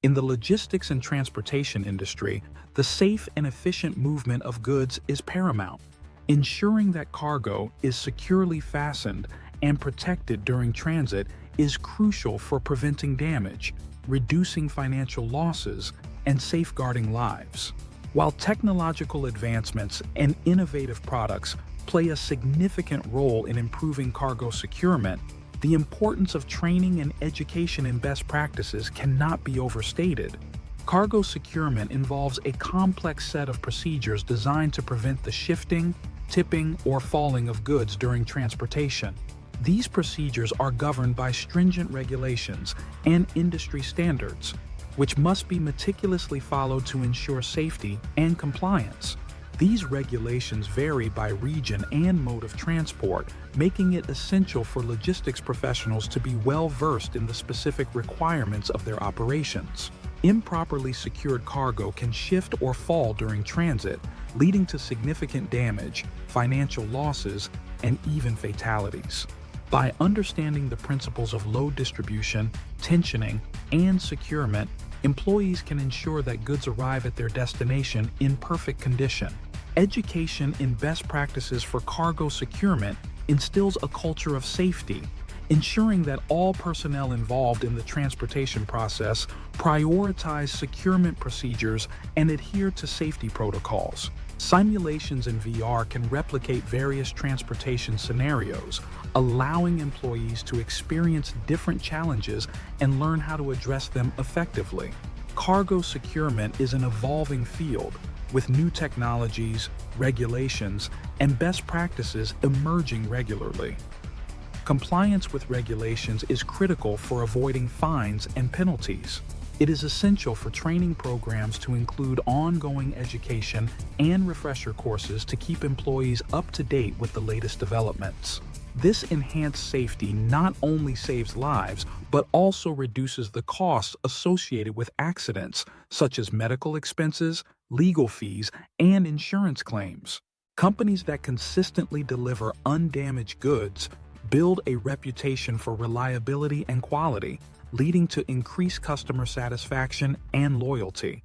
In the logistics and transportation industry, the safe and efficient movement of goods is paramount. Ensuring that cargo is securely fastened and protected during transit is crucial for preventing damage, reducing financial losses, and safeguarding lives. While technological advancements and innovative products play a significant role in improving cargo securement, the importance of training and education in best practices cannot be overstated. Cargo securement involves a complex set of procedures designed to prevent the shifting, tipping, or falling of goods during transportation. These procedures are governed by stringent regulations and industry standards, which must be meticulously followed to ensure safety and compliance. These regulations vary by region and mode of transport, making it essential for logistics professionals to be well-versed in the specific requirements of their operations. Improperly secured cargo can shift or fall during transit, leading to significant damage, financial losses, and even fatalities. By understanding the principles of load distribution, tensioning, and securement, employees can ensure that goods arrive at their destination in perfect condition. Education in best practices for cargo securement instills a culture of safety, ensuring that all personnel involved in the transportation process prioritize securement procedures and adhere to safety protocols. Simulations in VR can replicate various transportation scenarios, allowing employees to experience different challenges and learn how to address them effectively. Cargo securement is an evolving field, with new technologies, regulations, and best practices emerging regularly. Compliance with regulations is critical for avoiding fines and penalties. It is essential for training programs to include ongoing education and refresher courses to keep employees up to date with the latest developments. This enhanced safety not only saves lives, but also reduces the costs associated with accidents, such as medical expenses, legal fees, and insurance claims. Companies that consistently deliver undamaged goods build a reputation for reliability and quality, leading to increased customer satisfaction and loyalty.